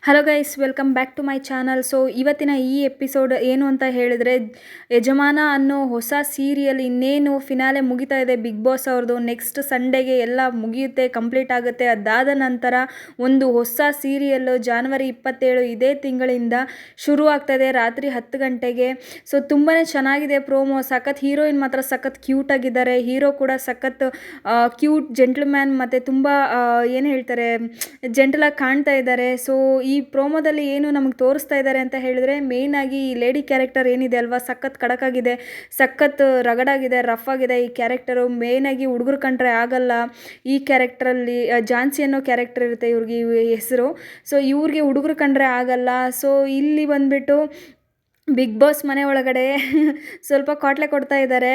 Hello guys, welcome back to my channel. So ಇವತ್ತಿನ ಈ episode ಏನು ಅಂತ ಹೇಳಿದರೆ, ಯಜಮಾನ ಅನ್ನೋ ಹೊಸ ಸೀರಿಯಲ್ ಇನ್ನೇನು ಫಿನಾಲೆ ಮುಗಿತಾ ಇದೆ ಬಿಗ್ ಬಾಸ್ ಅವ್ರದ್ದು. ನೆಕ್ಸ್ಟ್ ಸಂಡೇಗೆ ಎಲ್ಲ ಮುಗಿಯುತ್ತೆ, ಕಂಪ್ಲೀಟ್ ಆಗುತ್ತೆ. ಅದಾದ ನಂತರ ಒಂದು ಹೊಸ ಸೀರಿಯಲ್ಲು January 27 ಇದೇ ತಿಂಗಳಿಂದ ಶುರು ಆಗ್ತಾಯಿದೆ ರಾತ್ರಿ 10 ಗಂಟೆಗೆ. ಸೊ ತುಂಬಾ ಚೆನ್ನಾಗಿದೆ ಪ್ರೋಮೋ. ಸಖತ್ ಹೀರೋಯಿನ್ ಮಾತ್ರ ಸಖತ್ ಕ್ಯೂಟ್ ಆಗಿದ್ದಾರೆ. ಹೀರೋ ಕೂಡ ಸಖತ್ ಕ್ಯೂಟ್ ಜೆಂಟ್ಲ್ಮ್ಯಾನ್ ಮತ್ತು ತುಂಬ ಏನು ಹೇಳ್ತಾರೆ, ಜೆಂಟಲಾಗಿ ಕಾಣ್ತಾ ಇದ್ದಾರೆ. ಸೊ ಈ ಪ್ರೋಮೋದಲ್ಲಿ ಏನು ನಮಗೆ ತೋರಿಸ್ತಾ ಇದ್ದಾರೆ ಅಂತ ಹೇಳಿದ್ರೆ, ಮೇಯ್ನ್ ಆಗಿ ಈ ಲೇಡಿ ಕ್ಯಾರೆಕ್ಟರ್ ಏನಿದೆ ಅಲ್ವಾ, ಸಖತ್ ಖಡಕಾಗಿದೆ, ಸಖತ್ ರಗಡಾಗಿದೆ, ರಫ್ ಆಗಿದೆ ಈ ಕ್ಯಾರೆಕ್ಟರು. ಮೇಯ್ನ್ ಆಗಿ ಹುಡುಗರು ಕಂಡ್ರೆ ಆಗಲ್ಲ ಈ ಕ್ಯಾರೆಕ್ಟರಲ್ಲಿ. ಝಾನ್ಸಿ ಅನ್ನೋ ಕ್ಯಾರೆಕ್ಟರ್ ಇರುತ್ತೆ ಇವ್ರಿಗೆ ಹೆಸರು. ಸೊ ಇವ್ರಿಗೆ ಹುಡುಗರು ಕಂಡ್ರೆ ಆಗಲ್ಲ. ಸೊ ಇಲ್ಲಿ ಬಂದ್ಬಿಟ್ಟು ಬಿಗ್ ಬಾಸ್ ಮನೆ ಒಳಗಡೆ ಸ್ವಲ್ಪ ಕ್ವಾಟ್ಲೆ ಕೊಡ್ತಾ ಇದ್ದಾರೆ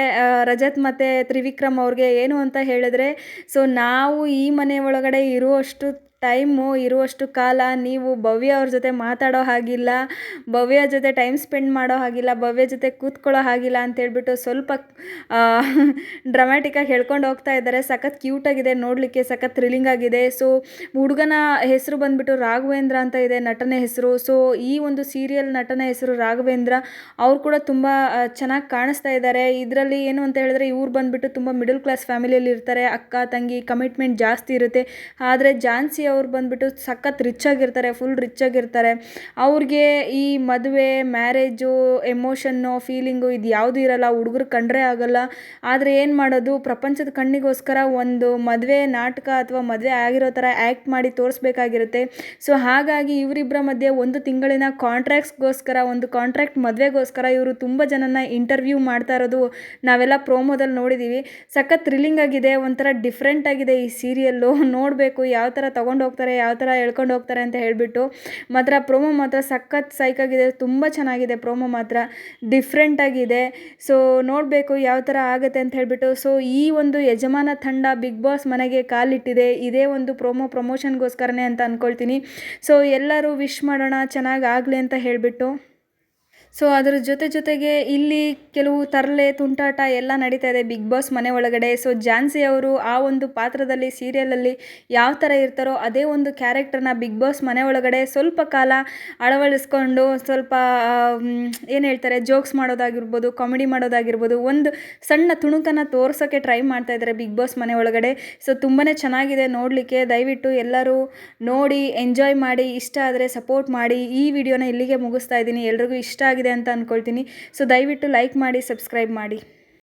ರಜತ್ ಮತ್ತು ತ್ರಿವಿಕ್ರಮ್ ಅವ್ರಿಗೆ. ಏನು ಅಂತ ಹೇಳಿದ್ರೆ, ಸೊ ನಾವು ಈ ಮನೆ ಒಳಗಡೆ ಇರುವಷ್ಟು ಕಾಲ ನೀವು ಭವ್ಯ ಅವ್ರ ಜೊತೆ ಮಾತಾಡೋ ಹಾಗಿಲ್ಲ, ಭವ್ಯ ಜೊತೆ ಟೈಮ್ ಸ್ಪೆಂಡ್ ಮಾಡೋ ಹಾಗಿಲ್ಲ, ಭವ್ಯ ಜೊತೆ ಕೂತ್ಕೊಳ್ಳೋ ಹಾಗಿಲ್ಲ ಅಂತೇಳ್ಬಿಟ್ಟು ಸ್ವಲ್ಪ ಡ್ರಾಮ್ಯಾಟಿಕ್ಕಾಗಿ ಹೇಳ್ಕೊಂಡು ಹೋಗ್ತಾ ಇದ್ದಾರೆ. ಸಖತ್ ಕ್ಯೂಟಾಗಿದೆ ನೋಡಲಿಕ್ಕೆ, ಸಖತ್ ಥ್ರಿಲ್ಲಿಂಗ್ ಆಗಿದೆ. ಸೊ ಹುಡುಗನ ಹೆಸರು ಬಂದ್ಬಿಟ್ಟು ರಾಘವೇಂದ್ರ ಅಂತ ಇದೆ ನಟನ ಹೆಸರು. ಸೊ ಈ ಒಂದು ಸೀರಿಯಲ್ ನಟನ ಹೆಸರು ರಾಘವೇಂದ್ರ. ಅವ್ರು ಕೂಡ ತುಂಬ ಚೆನ್ನಾಗಿ ಕಾಣಿಸ್ತಾ ಇದ್ದಾರೆ ಇದರಲ್ಲಿ. ಏನು ಅಂತ ಹೇಳಿದ್ರೆ, ಇವ್ರು ಬಂದ್ಬಿಟ್ಟು ತುಂಬ ಮಿಡಲ್ ಕ್ಲಾಸ್ ಫ್ಯಾಮಿಲಿಯಲ್ಲಿ ಇರ್ತಾರೆ. ಅಕ್ಕ ತಂಗಿ ಕಮಿಟ್ಮೆಂಟ್ ಜಾಸ್ತಿ ಇರುತ್ತೆ. ಆದರೆ ಝಾನ್ಸಿ ಅವ್ರು ಬಂದ್ಬಿಟ್ಟು ಸಖತ್ ರಿಚ್ ಆಗಿರ್ತಾರೆ, ಫುಲ್ ರಿಚ್ ಆಗಿರ್ತಾರೆ. ಅವ್ರಿಗೆ ಈ ಮದುವೆ, ಮ್ಯಾರೇಜು, ಎಮೋಷನ್ನು, ಫೀಲಿಂಗು ಇದು ಯಾವುದೂ ಇರಲ್ಲ. ಹುಡುಗರು ಕಂಡ್ರೆ ಆಗಲ್ಲ. ಆದರೆ ಏನು ಮಾಡೋದು, ಪ್ರಪಂಚದ ಕಣ್ಣಿಗೋಸ್ಕರ ಒಂದು ಮದುವೆ ನಾಟಕ ಅಥವಾ ಮದುವೆ ಆಗಿರೋ ಥರ ಆ್ಯಕ್ಟ್ ಮಾಡಿ ತೋರಿಸ್ಬೇಕಾಗಿರುತ್ತೆ. ಸೊ ಹಾಗಾಗಿ ಇವರಿಬ್ಬರ ಮಧ್ಯೆ ಒಂದು ತಿಂಗಳಿನ ಒಂದು ಕಾಂಟ್ರಾಕ್ಟ್ ಮದುವೆಗೋಸ್ಕರ ಇವರು ತುಂಬ ಜನನ ಇಂಟರ್ವ್ಯೂ ಮಾಡ್ತಾ ಇರೋದು ನಾವೆಲ್ಲ ಪ್ರೋಮೋದಲ್ಲಿ ನೋಡಿದ್ದೀವಿ. ಸಖತ್ ಥ್ರಿಲ್ಲಿಂಗ್ ಆಗಿದೆ, ಒಂಥರ ಡಿಫ್ರೆಂಟ್ ಆಗಿದೆ ಈ ಸೀರಿಯಲ್ಲು. ನೋಡಬೇಕು ಯಾವ ಥರ ತೊಗೊಂಡು ಹೋಗ್ತಾರೆ, ಯಾವ ಥರ ಎಳ್ಕೊಂಡು ಹೋಗ್ತಾರೆ ಅಂತ ಹೇಳಿಬಿಟ್ಟು. ಮಾತ್ರ ಪ್ರೋಮೋ ಮಾತ್ರ ಸಖತ್ ಸೈಕಾಗಿದೆ, ತುಂಬ ಚೆನ್ನಾಗಿದೆ ಪ್ರೋಮೋ ಮಾತ್ರ, ಡಿಫ್ರೆಂಟಾಗಿದೆ. ಸೊ ನೋಡಬೇಕು ಯಾವ ಥರ ಆಗುತ್ತೆ ಅಂತ ಹೇಳಿಬಿಟ್ಟು. ಸೊ ಈ ಒಂದು ಯಜಮಾನ ತಂಡ ಬಿಗ್ ಬಾಸ್ ಮನೆಗೆ ಕಾಲಿಟ್ಟಿದೆ ಇದೇ ಒಂದು ಪ್ರಮೋಷನ್ಗೋಸ್ಕರನೇ ಅಂತ ಅಂದ್ಕೊಳ್ತೀನಿ. ಸೊ ಎಲ್ಲರೂ ವಿಶ್ ಮಾಡೋಣ ಚೆನ್ನಾಗಿ ಆಗಲಿ ಅಂತ ಹೇಳಿಬಿಟ್ಟು. ಸೊ ಅದ್ರ ಜೊತೆಗೆ ಇಲ್ಲಿ ಕೆಲವು ತರಲೆ ತುಂಟಾಟ ಎಲ್ಲ ನಡೀತಾ ಇದೆ ಬಿಗ್ ಬಾಸ್ ಮನೆ ಒಳಗಡೆ. ಸೊ ಝಾನ್ಸಿ ಅವರು ಆ ಒಂದು ಪಾತ್ರದಲ್ಲಿ ಸೀರಿಯಲಲ್ಲಿ ಯಾವ ಥರ ಇರ್ತಾರೋ ಅದೇ ಒಂದು ಕ್ಯಾರೆಕ್ಟರ್ನ ಬಿಗ್ ಬಾಸ್ ಮನೆ ಒಳಗಡೆ ಸ್ವಲ್ಪ ಕಾಲ ಅಳವಡಿಸ್ಕೊಂಡು ಸ್ವಲ್ಪ ಏನು ಹೇಳ್ತಾರೆ, ಜೋಕ್ಸ್ ಮಾಡೋದಾಗಿರ್ಬೋದು, ಕಾಮಿಡಿ ಮಾಡೋದಾಗಿರ್ಬೋದು, ಒಂದು ಸಣ್ಣ ತುಣುಕನ್ನು ತೋರ್ಸೋಕ್ಕೆ ಟ್ರೈ ಮಾಡ್ತಾ ಇದ್ದಾರೆ ಬಿಗ್ ಬಾಸ್ ಮನೆ ಒಳಗಡೆ. ಸೊ ತುಂಬಾ ಚೆನ್ನಾಗಿದೆ ನೋಡಲಿಕ್ಕೆ. ದಯವಿಟ್ಟು ಎಲ್ಲರೂ ನೋಡಿ ಎಂಜಾಯ್ ಮಾಡಿ. ಇಷ್ಟ ಆದರೆ ಸಪೋರ್ಟ್ ಮಾಡಿ. ಈ ವಿಡಿಯೋನ ಇಲ್ಲಿಗೆ ಮುಗಿಸ್ತಾ ಇದ್ದೀನಿ. ಎಲ್ರಿಗೂ ಇಷ್ಟ ಆಗಿದೆ ಅಂತ ಅಂದ್ಕೊಳ್ತೀನಿ. ಸೊ ದಯವಿಟ್ಟು ಲೈಕ್ ಮಾಡಿ, ಸಬ್ಸ್ಕ್ರೈಬ್ ಮಾಡಿ.